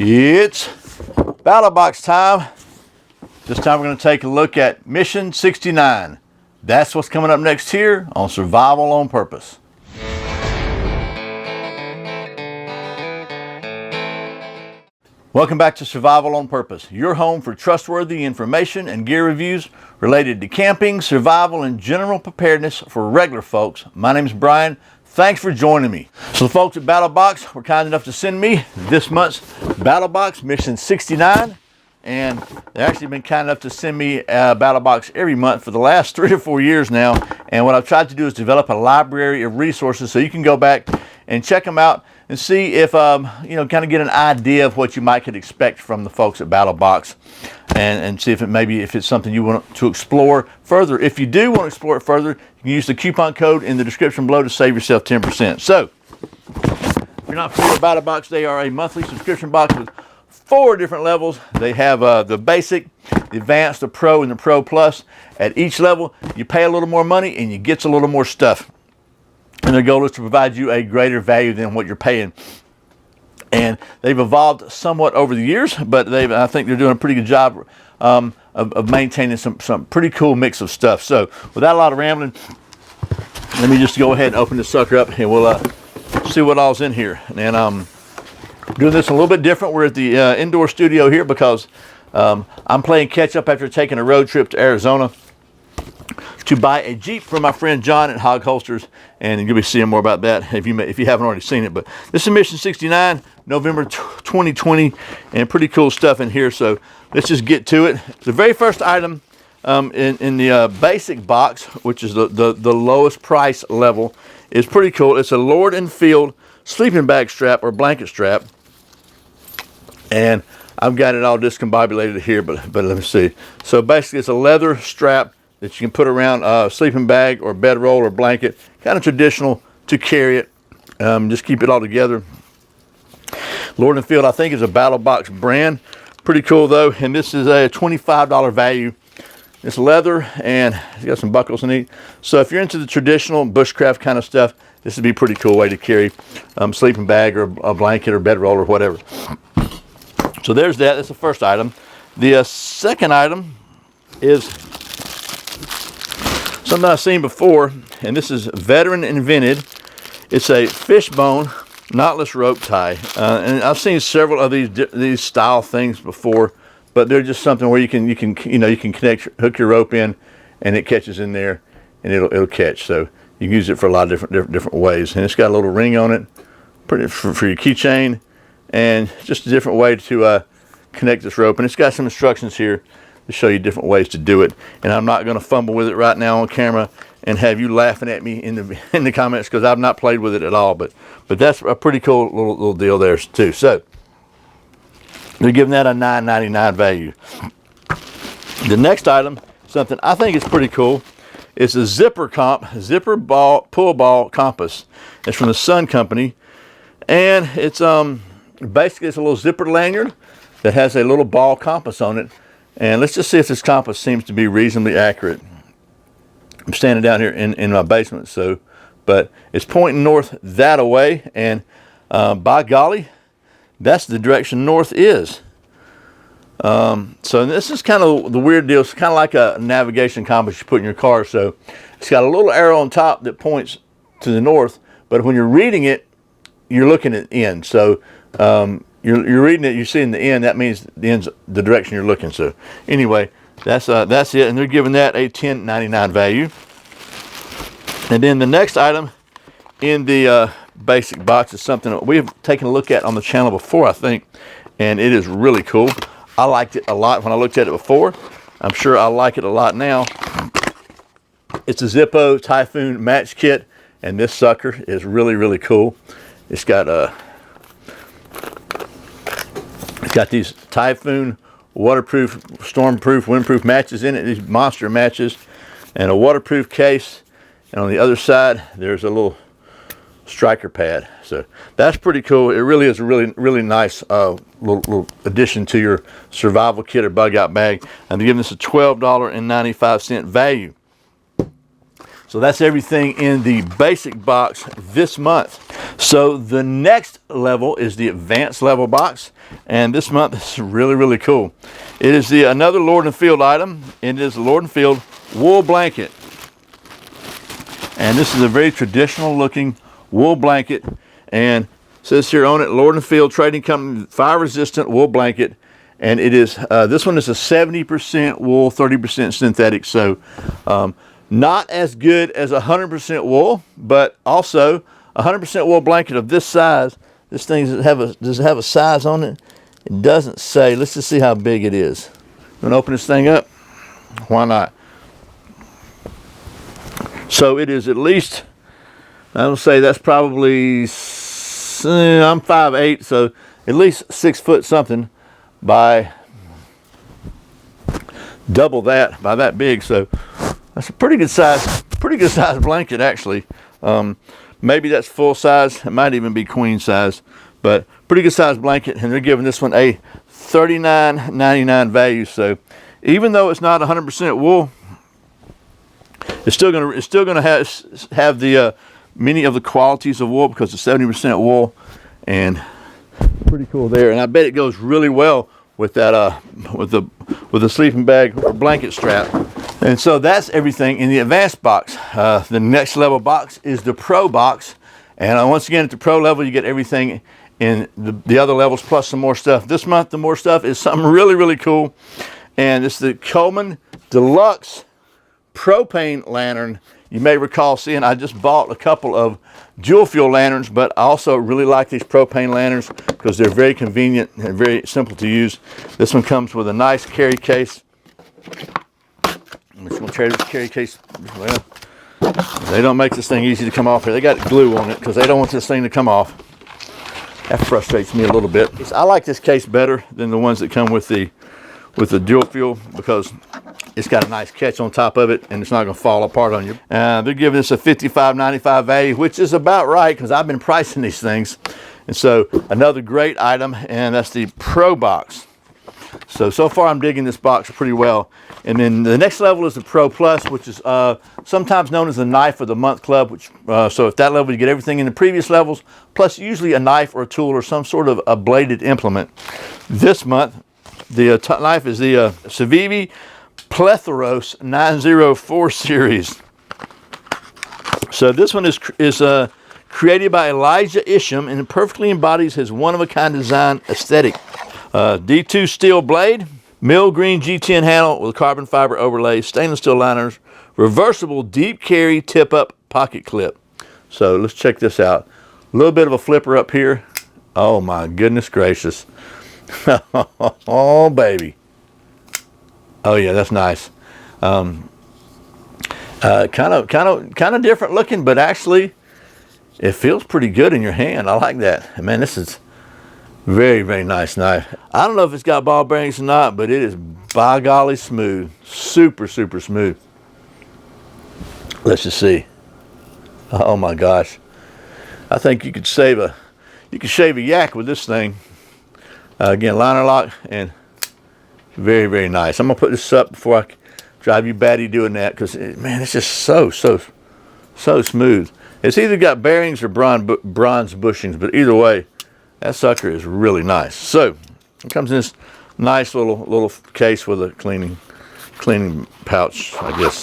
It's Battlebox time. This time we're going to take a look at Mission 69. That's what's coming up next here on Survival on Purpose. Welcome back to Survival on Purpose, your home for trustworthy information and gear reviews related to camping, survival, and general preparedness for regular folks. My name is Brian. Thanks for joining me. So the folks at Battlebox were kind enough to send me this month's Battlebox Mission 69. And they've actually been kind enough to send me a Battlebox every month for the last 3 or 4 years now. And what I've tried to do is develop a library of resources so you can go back and check them out and see if, kind of get an idea of what you might could expect from the folks at Battlebox, and see if if it's something you want to explore further. If you do want to explore it further, you can use the coupon code in the description below to save yourself 10%. So, if you're not familiar with Battlebox, they are a monthly subscription box with 4 different levels. They have the basic, the advanced, the pro, and the pro plus. At each level, you pay a little more money and you get a little more stuff. And their goal is to provide you a greater value than what you're paying. And they've evolved somewhat over the years, but I think they're doing a pretty good job of maintaining some pretty cool mix of stuff. So without a lot of rambling, let me just go ahead and open this sucker up and we'll see what all's in here. And doing this a little bit different. We're at the indoor studio here because I'm playing catch up after taking a road trip to Arizona to buy a Jeep from my friend John at Hog Holsters, and you'll be seeing more about that if you haven't already seen it. But this is Mission 69, November 2020, and pretty cool stuff in here. So let's just get to it. The very first item in the basic box, which is the lowest price level, is pretty cool. It's a Lord and Field sleeping bag strap or blanket strap, and I've got it all discombobulated here, but let me see. So basically, it's a leather strap that you can put around a sleeping bag or bedroll or blanket. Kind of traditional to carry it. Just keep it all together. Lord & Field, I think, is a Battlebox brand. Pretty cool, though. And this is a $25 value. It's leather, and it's got some buckles in it. So if you're into the traditional bushcraft kind of stuff, this would be a pretty cool way to carry a sleeping bag or a blanket or bedroll or whatever. So there's that. That's the first item. The second item is something I've seen before, and this is veteran invented. It's a fishbone knotless rope tie, and I've seen several of these style things before, but they're just something where you can hook your rope in, and it catches in there, and it'll catch. So you can use it for a lot of different ways, and it's got a little ring on it, pretty for your keychain, and just a different way to connect this rope. And it's got some instructions here to show you different ways to do it, and I'm not going to fumble with it right now on camera and have you laughing at me in the comments, because I've not played with it at all. But that's a pretty cool little deal there too. So they're giving that a $9.99 value. The next item, something I think is pretty cool, is a zipper pull ball compass. It's from the Sun Company, and it's basically it's a little zipper lanyard that has a little ball compass on it. And let's just see if this compass seems to be reasonably accurate. I'm standing down here in my basement, but it's pointing north that away, and by golly, that's the direction north is. So this is kind of the weird deal. It's kind of like a navigation compass you put in your car. So it's got a little arrow on top that points to the north, but when you're reading it, you're looking at the end. So you're reading it, you're seeing the end, that means the end's the direction you're looking. So anyway, that's it, and they're giving that a $10.99 value. And then the next item in the basic box is something that we've taken a look at on the channel before, I think, and it is really cool. I liked it a lot when I looked at it before. I'm sure I like it a lot now. It's a Zippo Typhoon match kit, and this sucker is really cool. It's got these Typhoon waterproof, stormproof, windproof matches in it, these monster matches, and a waterproof case. And on the other side, there's a little striker pad. So that's pretty cool. It really is a really nice little addition to your survival kit or bug out bag. And they're giving this a $12.95 value. So that's everything in the basic box this month. So the next level is the advanced level box, and this month is really, really cool. It is another Lord & Field item, and it is the Lord & Field wool blanket. And this is a very traditional looking wool blanket, and it says here on it, Lord & Field Trading Company fire resistant wool blanket. And it is, this one is a 70% wool, 30% synthetic. So not as good as 100% wool, but also 100% wool blanket of this size. This thing does it have a size on it? It doesn't say. Let's just see how big it is. I'm gonna open this thing up. Why not? So it is at least, I would say that's probably, I'm 5'8", so at least 6 foot something by double that, by that big. So that's a pretty good size blanket actually. Maybe that's full size. It might even be queen size, but pretty good size blanket. And they're giving this one a $39.99 value. So even though it's not 100% wool, it's still gonna have the many of the qualities of wool because it's 70% wool, and pretty cool there. And I bet it goes really well with that with the sleeping bag or blanket strap. And so that's everything in the advanced box. The next level box is the Pro box, and once again at the Pro level you get everything in the other levels plus some more stuff. This month the more stuff is something really, really cool, and it's the Coleman Deluxe propane lantern. You may recall seeing I just bought a couple of dual fuel lanterns, but I also really like these propane lanterns because they're very convenient and very simple to use. This one comes with a nice carry case. I'm just going to carry case. Well, they don't make this thing easy to come off here. They got glue on it because they don't want this thing to come off. That frustrates me a little bit. I like this case better than the ones that come with the dual fuel because it's got a nice catch on top of it and it's not going to fall apart on you. They're giving us a $55.95 value, which is about right because I've been pricing these things. And so another great item, and that's the Pro box. So far I'm digging this box pretty well. And then the next level is the Pro Plus, which is sometimes known as the Knife of the Month Club. Which so at that level you get everything in the previous levels, plus usually a knife or a tool or some sort of a bladed implement. This month the knife is the Survivalompurpose Plethoros 904 series. So this one is created by Elijah Isham and it perfectly embodies his one-of-a-kind design aesthetic. D2 steel blade, mill green G10 handle with carbon fiber overlay, stainless steel liners, reversible deep carry tip-up pocket clip. So let's check this out. A little bit of a flipper up here. Oh my goodness gracious. Oh baby. Oh yeah, that's nice. Kind of different looking, but actually it feels pretty good in your hand. I like that. Man, this is very, very nice knife. I don't know if it's got ball bearings or not, but it is by golly smooth. Super, super smooth. Let's just see. Oh my gosh. I think you could shave a yak with this thing. Again, liner lock and very, very nice. I'm gonna put this up before I drive you batty doing that because man, it's just so smooth. It's either got bearings or bronze bushings, but either way, that sucker is really nice. So it comes in this nice little case with a cleaning pouch, I guess.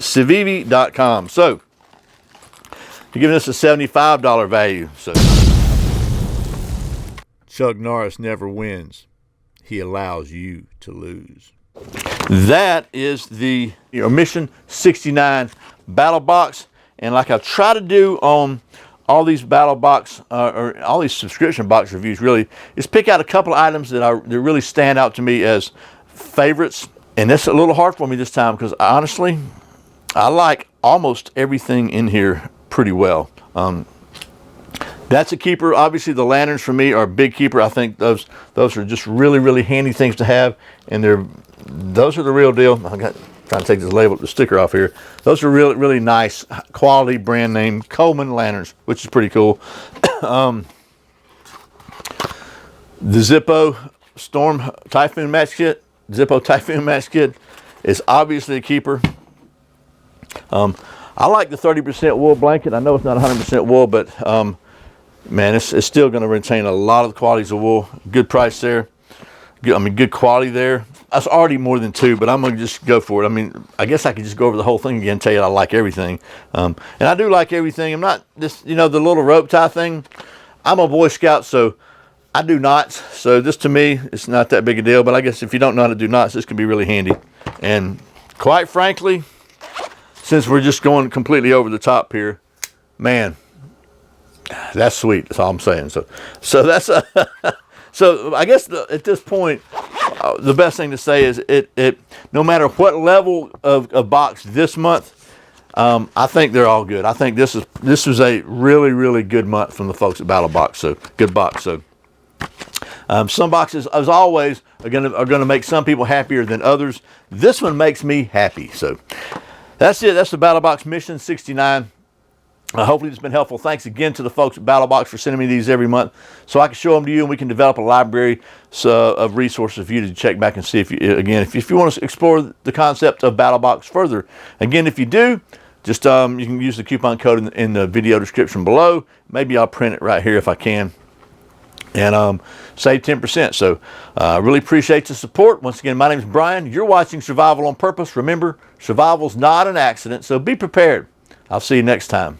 Civivi.com. So you're giving us a $75 value. So Chuck Norris never wins. He allows you to lose. That is the Mission 69 Battle Box. And like I try to do on all these Battle Box, or all these subscription box reviews really, is pick out a couple of items that really stand out to me as favorites. And that's a little hard for me this time because honestly, I like almost everything in here pretty well. That's a keeper. Obviously the lanterns for me are a big keeper. I think those are just really, really handy things to have, and those are the real deal. I'm trying to take the sticker off here. Those are really, really nice quality brand name Coleman lanterns, which is pretty cool. The Zippo Typhoon match kit is obviously a keeper. I like the 30% wool blanket. I know it's not 100% wool, but man, it's still going to retain a lot of the qualities of wool. Good price there. Good quality there. That's already more than 2, but I'm going to just go for it. I mean, I guess I could just go over the whole thing again and tell you I like everything. And I do like everything. I'm not this, the little rope tie thing. I'm a Boy Scout, so I do knots. So this to me, it's not that big a deal. But I guess if you don't know how to do knots, this can be really handy. And quite frankly, since we're just going completely over the top here, man, that's sweet. That's all I'm saying. So that's so I guess at this point, the best thing to say is it no matter what level of box this month, I think they're all good. I think this is a really good month from the folks at Battlbox. So good box. So some boxes, as always, are gonna make some people happier than others. This one makes me happy. So that's it. That's the Battlbox Mission 69. Hopefully it's been helpful. Thanks again to the folks at Battlbox for sending me these every month so I can show them to you and we can develop a library of resources for you to check back and see if you want to explore the concept of Battlbox further. Again, if you do, just you can use the coupon code in the video description below. Maybe I'll print it right here if I can. And save 10%. So I really appreciate the support. Once again, my name is Brian. You're watching Survival on Purpose. Remember, survival's not an accident, so be prepared. I'll see you next time.